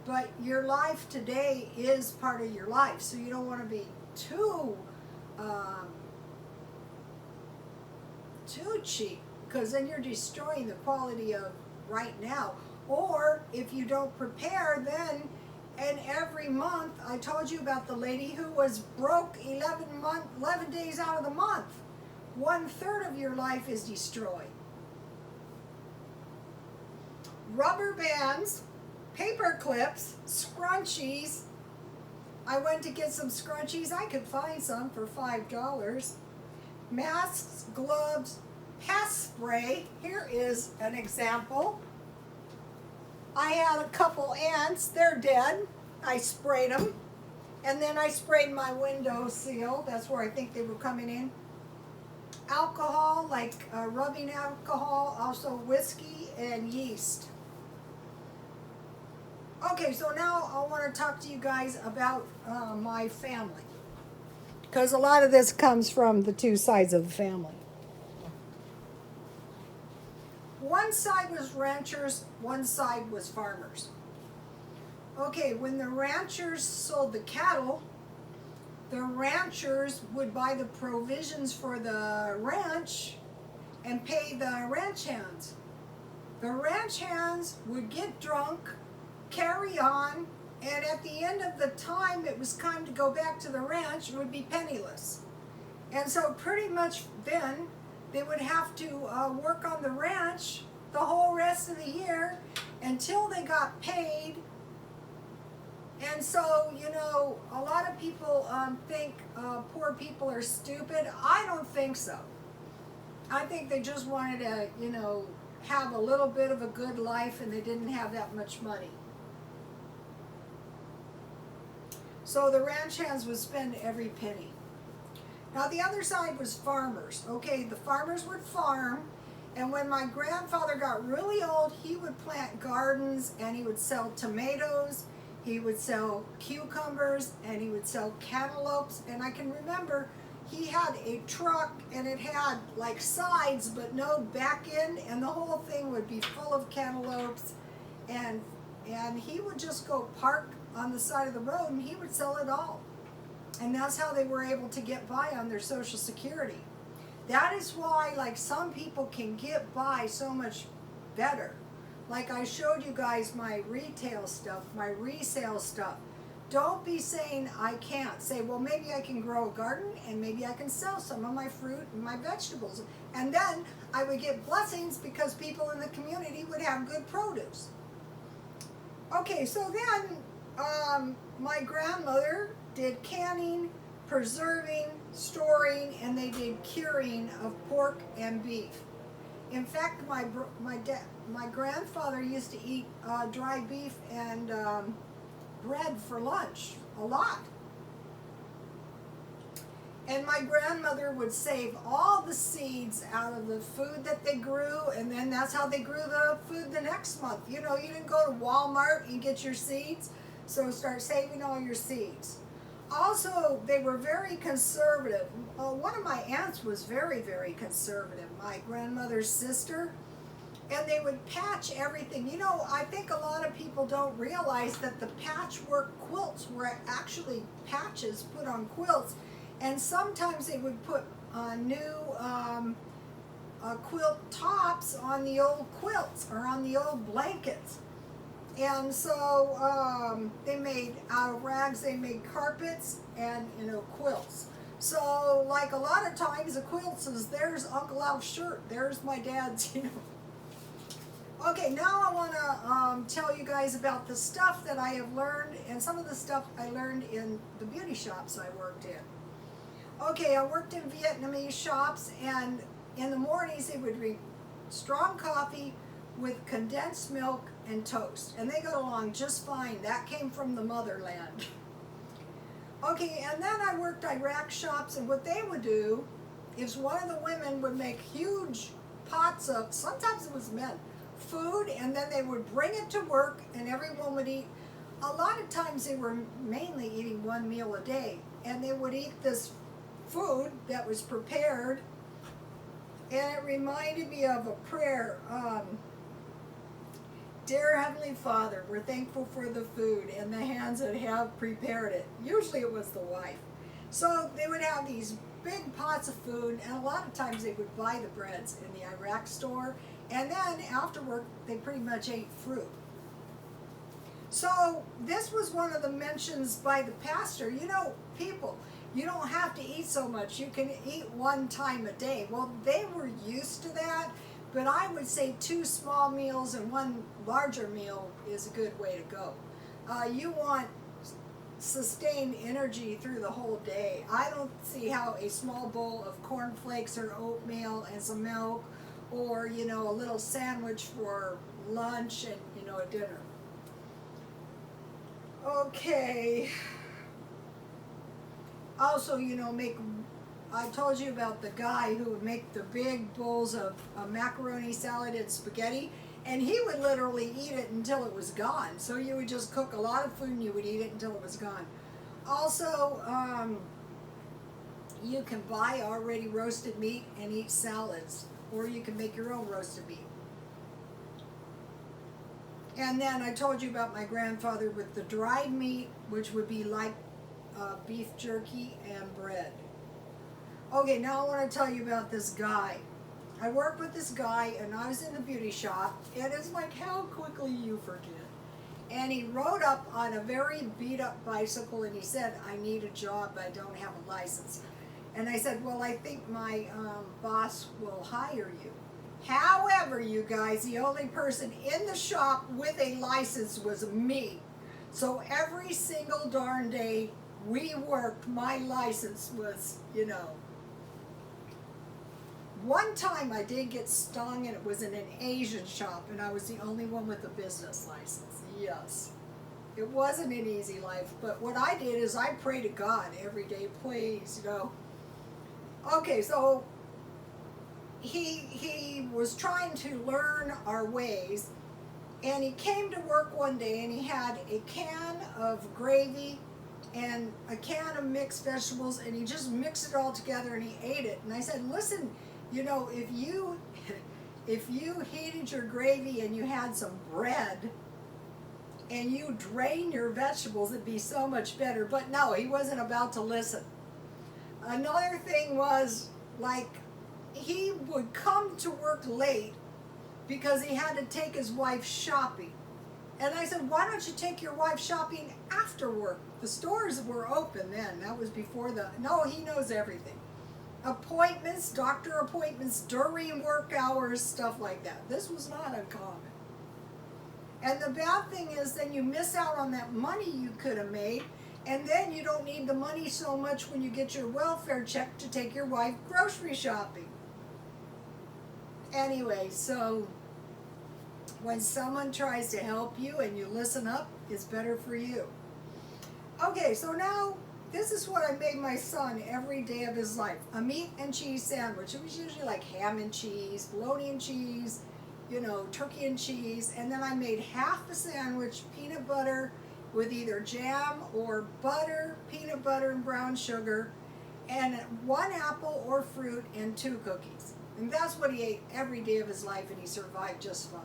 But your life today is part of your life, so you don't want to be too cheap, because then you're destroying the quality of right now. Or if you don't prepare, then and every month, I told you about the lady who was broke 11 days out of the month. 1/3 of your life is destroyed. Rubber bands, paper clips, scrunchies. I went to get some scrunchies. I could find some for $5. Masks, gloves, pest spray. Here is an example. I had a couple ants. They're dead. I sprayed them. And then I sprayed my window seal. That's where I think they were coming in. Alcohol, like rubbing alcohol, also whiskey and yeast. Okay, so now I want to talk to you guys about my family, because a lot of this comes from the two sides of the family. One side was ranchers, one side was farmers. Okay, when the ranchers sold the cattle, the ranchers would buy the provisions for the ranch and pay the ranch hands. The ranch hands would get drunk, carry on, and at the end of the time it was time to go back to the ranch, would be penniless. And so pretty much then they would have to work on the ranch the whole rest of the year until they got paid. And so, you know, a lot of people think poor people are stupid. I don't think so. I think they just wanted to, you know, have a little bit of a good life, and they didn't have that much money. So the ranch hands would spend every penny. Now the other side was farmers. Okay, the farmers would farm, and when my grandfather got really old, he would plant gardens, and he would sell tomatoes, he would sell cucumbers, and he would sell cantaloupes. And I can remember he had a truck, and it had like sides but no back end, and the whole thing would be full of cantaloupes, and he would just go park on the side of the road, and he would sell it all. And that's how they were able to get by on their Social Security. That is why, like, some people can get by so much better. Like I showed you guys my retail stuff, my resale stuff. Don't be saying I can't. Say, well, maybe I can grow a garden, and maybe I can sell some of my fruit and my vegetables. And then I would get blessings because people in the community would have good produce. Okay, so then my grandmother did canning, preserving, storing, and they did curing of pork and beef. In fact, my grandfather used to eat dry beef and bread for lunch a lot. And my grandmother would save all the seeds out of the food that they grew, and then that's how they grew the food the next month. You know, you didn't go to Walmart and get your seeds, so start saving all your seeds. Also, they were very conservative. One of my aunts was very, very conservative, my grandmother's sister, and they would patch everything. You know, I think a lot of people don't realize that the patchwork quilts were actually patches put on quilts, and sometimes they would put new quilt tops on the old quilts or on the old blankets. And so they made, out of rags, they made carpets and, you know, quilts. So, like, a lot of times the quilts is, there's Uncle Al's shirt, there's my dad's, you know. Okay, now I want to tell you guys about the stuff that I have learned, and some of the stuff I learned in the beauty shops I worked in. Okay, I worked in Vietnamese shops, and in the mornings they would drink strong coffee with condensed milk and toast, and they got along just fine. That came from the motherland. Okay, and then I worked Iraq shops, and what they would do is one of the women would make huge pots of, sometimes it was men, food, and then they would bring it to work, and everyone would eat. A lot of times they were mainly eating one meal a day, and they would eat this food that was prepared, and it reminded me of a prayer. Dear Heavenly Father, we're thankful for the food and the hands that have prepared it. Usually it was the wife. So they would have these big pots of food, and a lot of times they would buy the breads in the Iraq store, and then after work they pretty much ate fruit. So this was one of the mentions by the pastor. You know, people, you don't have to eat so much. You can eat one time a day. Well, they were used to that, but I would say 2 small meals and 1 larger meal is a good way to go. You want sustained energy through the whole day. I don't see how a small bowl of cornflakes or oatmeal and some milk, or, you know, a little sandwich for lunch and, you know, a dinner. Okay. Also, you know, I told you about the guy who would make the big bowls of macaroni salad and spaghetti, and he would literally eat it until it was gone. So you would just cook a lot of food and you would eat it until it was gone. Also, you can buy already roasted meat and eat salads, or you can make your own roasted meat. And then I told you about my grandfather with the dried meat, which would be like beef jerky and bread. Okay, now I want to tell you about this guy. I worked with this guy, and I was in the beauty shop, and it's like, how quickly you forget. And he rode up on a very beat up bicycle, and he said, I need a job, but I don't have a license. And I said, well, I think my boss will hire you. However, you guys, the only person in the shop with a license was me. So every single darn day we worked, my license was, you know. One time I did get stung, and it was in an Asian shop, and I was the only one with a business license. Yes. It wasn't an easy life, but what I did is I prayed to God every day, please, you know. Okay, so he was trying to learn our ways, and he came to work one day, and he had a can of gravy and a can of mixed vegetables, and he just mixed it all together and he ate it. And I said, listen, you know, if you heated your gravy and you had some bread and you drain your vegetables, it'd be so much better. But no, he wasn't about to listen. Another thing was, like, he would come to work late because he had to take his wife shopping. And I said, why don't you take your wife shopping after work? The stores were open then. That was before no, he knows everything. Appointments, doctor appointments during work hours, stuff like that. This was not uncommon. And the bad thing is then you miss out on that money you could have made, and then you don't need the money so much when you get your welfare check to take your wife grocery shopping. Anyway, so when someone tries to help you and you listen up, it's better for you. Okay, so now this is what I made my son every day of his life. A meat and cheese sandwich. It was usually like ham and cheese, bologna and cheese, you know, turkey and cheese. And then I made half a sandwich, peanut butter with either jam or butter, peanut butter and brown sugar, and 1 apple or fruit and 2 cookies. And that's what he ate every day of his life, and he survived just fine.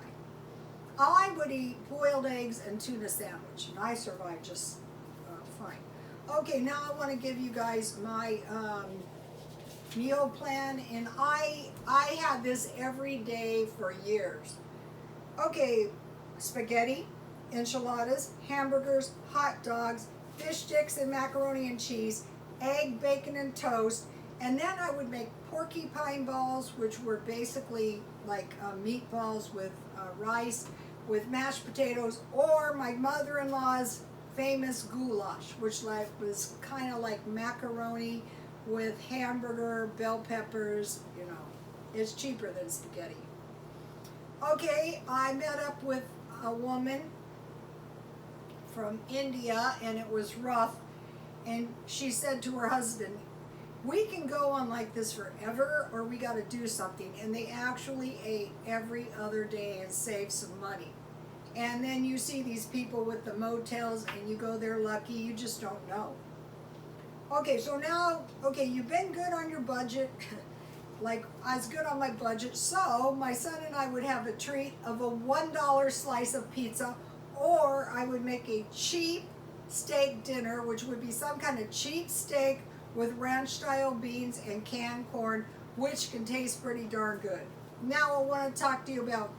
I would eat boiled eggs and tuna sandwich, and I survived just fine. Okay, now I want to give you guys my meal plan, and I had this every day for years. Okay, spaghetti, enchiladas, hamburgers, hot dogs, fish sticks and macaroni and cheese, egg, bacon, and toast. And then I would make porcupine balls, which were basically like meatballs with rice, with mashed potatoes, or my mother-in-law's famous goulash, which was kind of like macaroni with hamburger, bell peppers, you know. It's cheaper than spaghetti. Okay, I met up with a woman from India, and it was rough, and she said to her husband, we can go on like this forever, or we got to do something. And they actually ate every other day and saved some money. And then you see these people with the motels, and you go there lucky, you just don't know. Okay, so now, okay, you've been good on your budget. Like, I was good on my budget, so my son and I would have a treat of a $1 slice of pizza, or I would make a cheap steak dinner, which would be some kind of cheap steak with ranch-style beans and canned corn, which can taste pretty darn good. Now I want to talk to you about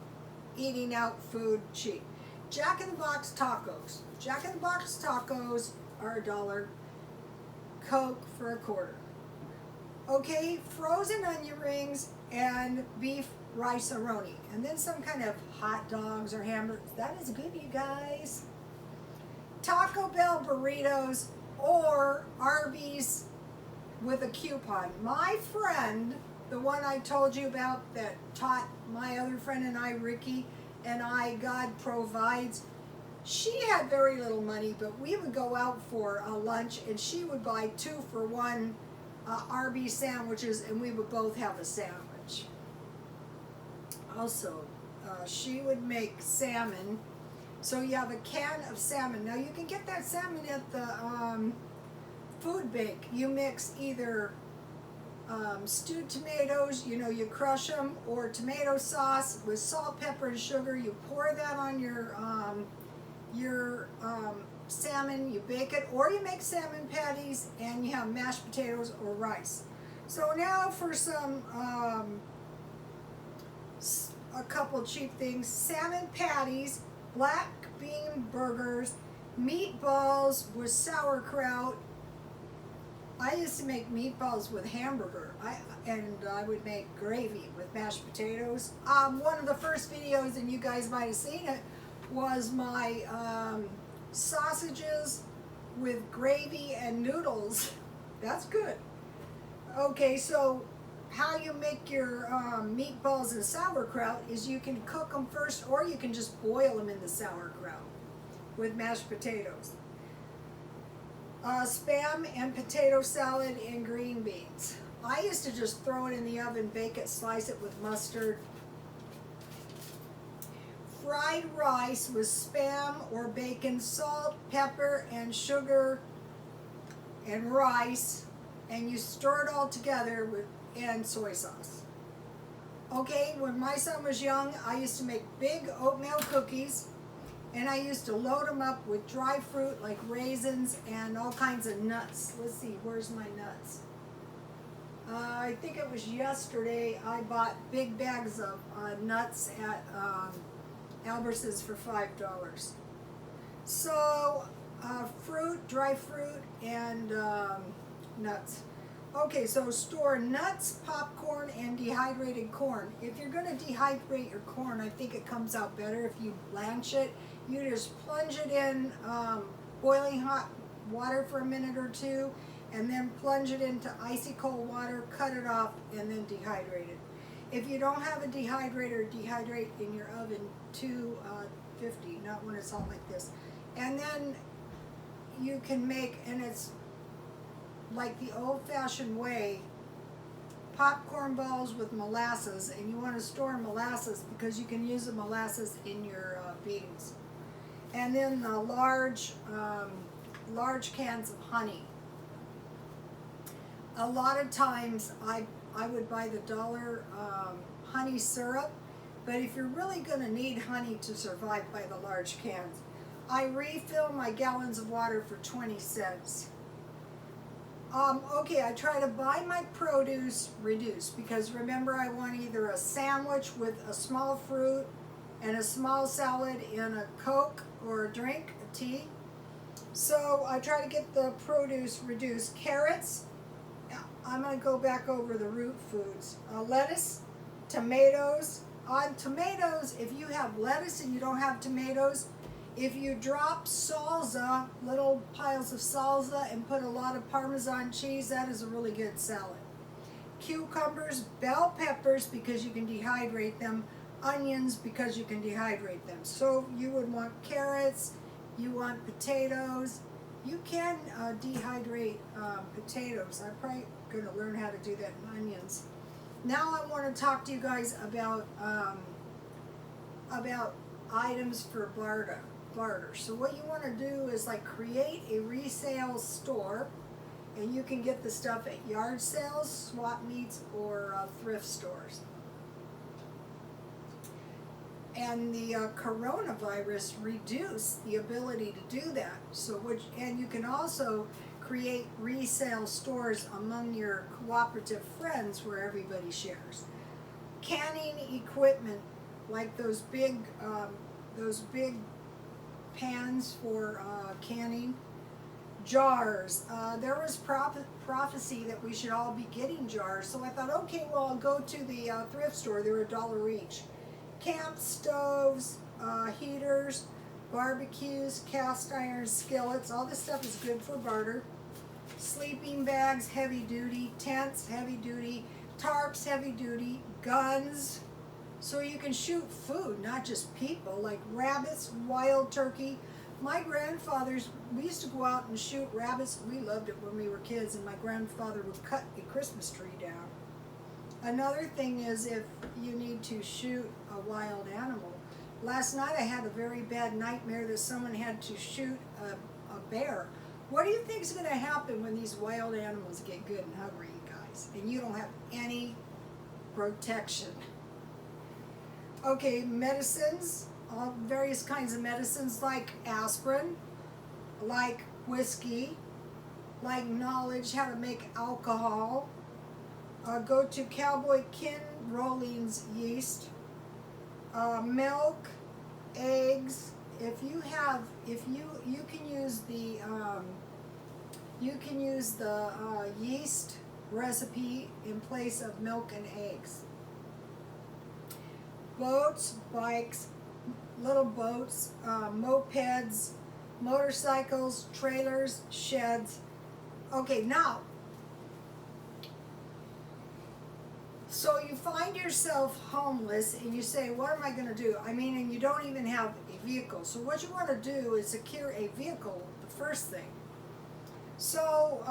eating out food cheap. Jack in the Box tacos. Jack in the Box tacos are $1. Coke for $0.25. Okay, frozen onion rings and beef rice-a-roni. And then some kind of hot dogs or hamburgers. That is good, you guys. Taco Bell burritos or Arby's with a coupon. My friend, the one I told you about that taught my other friend and I, Ricky, and I, God Provides, she had very little money, but we would go out for a lunch and she would buy 2 for $1 Arby's sandwiches, and we would both have a sandwich. Also, she would make salmon. So you have a can of salmon. Now you can get that salmon at the food bank. You mix either stewed tomatoes, you know, you crush them, or tomato sauce with salt, pepper, and sugar. You pour that on your salmon, you bake it, or you make salmon patties, and you have mashed potatoes or rice. So now for some a couple cheap things: salmon patties, black bean burgers, meatballs with sauerkraut. I used to make meatballs with hamburger, and I would make gravy with mashed potatoes. One of the first videos, and you guys might have seen it, was my sausages with gravy and noodles. That's good. Okay, so how you make your meatballs and sauerkraut is you can cook them first, or you can just boil them in the sauerkraut with mashed potatoes. Spam and potato salad and green beans. I used to just throw it in the oven, bake it, slice it with mustard. Fried rice with spam or bacon, salt, pepper, and sugar, and rice, and you stir it all together and soy sauce. Okay, when my son was young, I used to make big oatmeal cookies, and I used to load them up with dry fruit like raisins and all kinds of nuts. Let's see, where's my nuts? I think it was yesterday I bought big bags of nuts at Albertsons for $5. So fruit, dry fruit, and nuts. Okay, so store nuts, popcorn, and dehydrated corn. If you're going to dehydrate your corn, I think it comes out better if you blanch it. You just plunge it in boiling hot water for a minute or two, and then plunge it into icy cold water, cut it off, and then dehydrate it. If you don't have a dehydrator, dehydrate in your oven 250, not when it's hot like this. And then you can make, and it's like the old-fashioned way, popcorn balls with molasses, and you want to store molasses because you can use the molasses in your beans. And then the large cans of honey. A lot of times I would buy the $1 honey syrup, but if you're really going to need honey to survive, buy the large cans. I refill my gallons of water for 20 cents. Okay, I try to buy my produce reduced, because remember, I want either a sandwich with a small fruit and a small salad and a Coke or a drink, a tea. So I try to get the produce reduced. Carrots, I'm going to go back over the root foods. Lettuce, tomatoes. On tomatoes, if you have lettuce and you don't have tomatoes, if you drop salsa, little piles of salsa, and put a lot of Parmesan cheese, that is a really good salad. Cucumbers, bell peppers, because you can dehydrate them. Onions, because you can dehydrate them. So you would want carrots, you want potatoes, You can dehydrate potatoes. I'm probably going to learn how to do that in onions. Now I want to talk to you guys about items for barter. So what you want to do is like create a resale store, and you can get the stuff at yard sales, swap meets, or thrift stores. And the coronavirus reduced the ability to do that. And you can also create resale stores among your cooperative friends where everybody shares. Canning equipment, like those big pans for canning. Jars. There was prophecy that we should all be getting jars, so I thought, okay, well, I'll go to the thrift store. They were $1 each. Camp stoves, heaters, barbecues, cast iron skillets. All this stuff is good for barter. Sleeping bags, heavy duty. Tents, heavy duty. Tarps, heavy duty. Guns, so you can shoot food, not just people, like rabbits, wild turkey. My grandfathers, we used to go out and shoot rabbits. We loved it when we were kids, and my grandfather would cut a Christmas tree down. Another thing is if you need to shoot a wild animal. Last night I had a very bad nightmare that someone had to shoot a bear. What do you think is going to happen when these wild animals get good and hungry, you guys, and you don't have any protection? Okay, medicines, all various kinds of medicines like aspirin, like whiskey, like knowledge how to make alcohol. Go to Cowboy Kin Rollings yeast, milk, eggs. If you can use the yeast recipe in place of milk and eggs. Boats, bikes, little boats, mopeds, motorcycles, trailers, sheds. Okay, now, so you find yourself homeless and you say, what am I going to do? I mean, and you don't even have a vehicle. So what you want to do is secure a vehicle, the first thing. So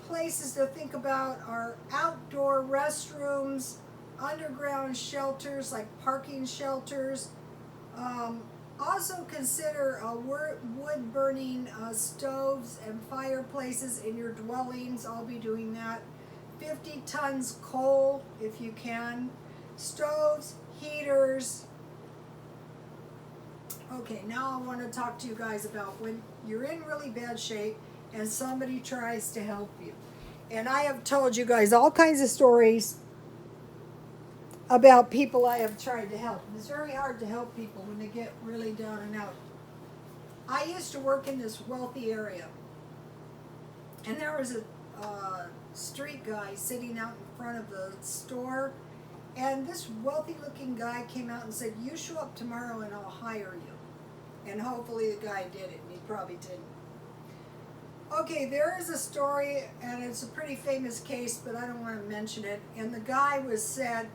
places to think about are outdoor restrooms, underground shelters like parking shelters. Also consider wood burning stoves and fireplaces in your dwellings. I'll be doing that. 50 tons coal if you can. Stoves, heaters. Okay, now I want to talk to you guys about when you're in really bad shape and somebody tries to help you. And I have told you guys all kinds of stories about people I have tried to help. It's very hard to help people when they get really down and out. I used to work in this wealthy area, and there was a street guy sitting out in front of the store, and this wealthy looking guy came out and said, you show up tomorrow and I'll hire you. And hopefully the guy did it, and he probably didn't. Okay, there is a story, and it's a pretty famous case, but I don't want to mention it. And the guy was said,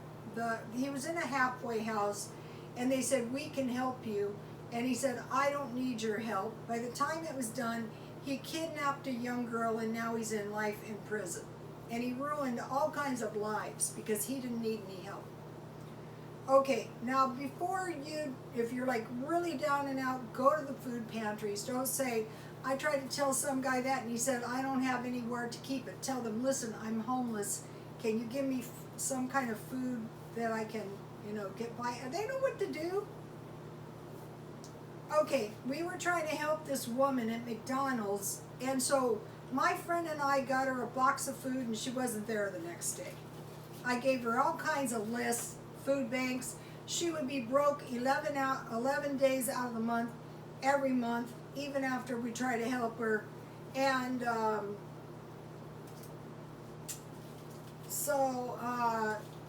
he was in a halfway house, and they said, we can help you. And he said, I don't need your help. By the time it was done, he kidnapped a young girl, and now he's in life in prison. And he ruined all kinds of lives because he didn't need any help. Okay, now before if you're like really down and out, go to the food pantries. Don't say, I tried to tell some guy that, and he said, I don't have anywhere to keep it. Tell them, listen, I'm homeless. Can you give me some kind of food that I can, get by? And they know what to do. Okay, we were trying to help this woman at McDonald's, and so my friend and I got her a box of food, and she wasn't there the next day. I gave her all kinds of lists, food banks. She would be broke 11 days out of the month, every month, even after we try to help her. And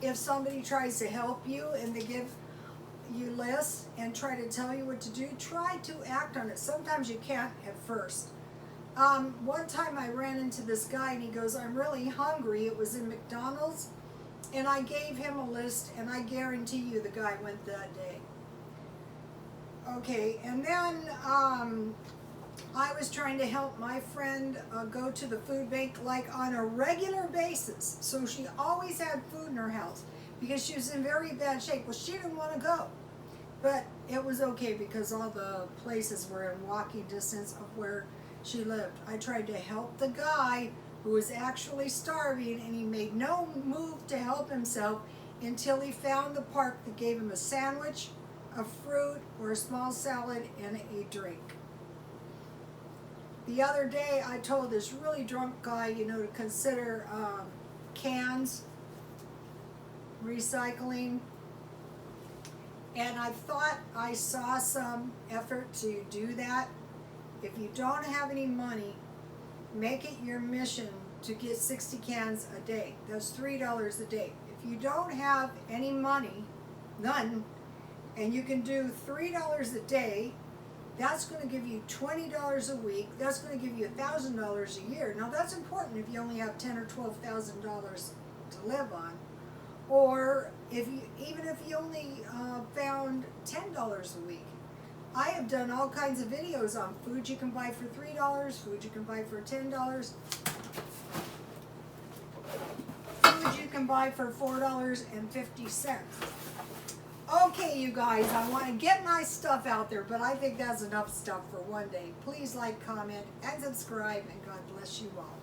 if somebody tries to help you and they give you lists and try to tell you what to do, try to act on it. Sometimes you can't at first. One time I ran into this guy, and he goes, I'm really hungry. It was in McDonald's, and I gave him a list, and I guarantee you the guy went that day. Okay, and then I was trying to help my friend go to the food bank like on a regular basis. So she always had food in her house because she was in very bad shape. Well, she didn't want to go. But it was okay because all the places were in walking distance of where she lived. I tried to help the guy who was actually starving, and he made no move to help himself until he found the park that gave him a sandwich, a fruit, or a small salad, and a drink. The other day, I told this really drunk guy, to consider cans, recycling. And I thought I saw some effort to do that. If you don't have any money, make it your mission to get 60 cans a day. That's $3 a day. If you don't have any money, none, and you can do $3 a day, that's going to give you $20 a week. That's going to give you $1,000 a year. Now that's important if you only have $10,000 or $12,000 to live on. Or even if you only found $10 a week. I have done all kinds of videos on food you can buy for $3, food you can buy for $10, food you can buy for $4.50. Okay, you guys, I want to get my stuff out there, but I think that's enough stuff for one day. Please like, comment, and subscribe, and God bless you all.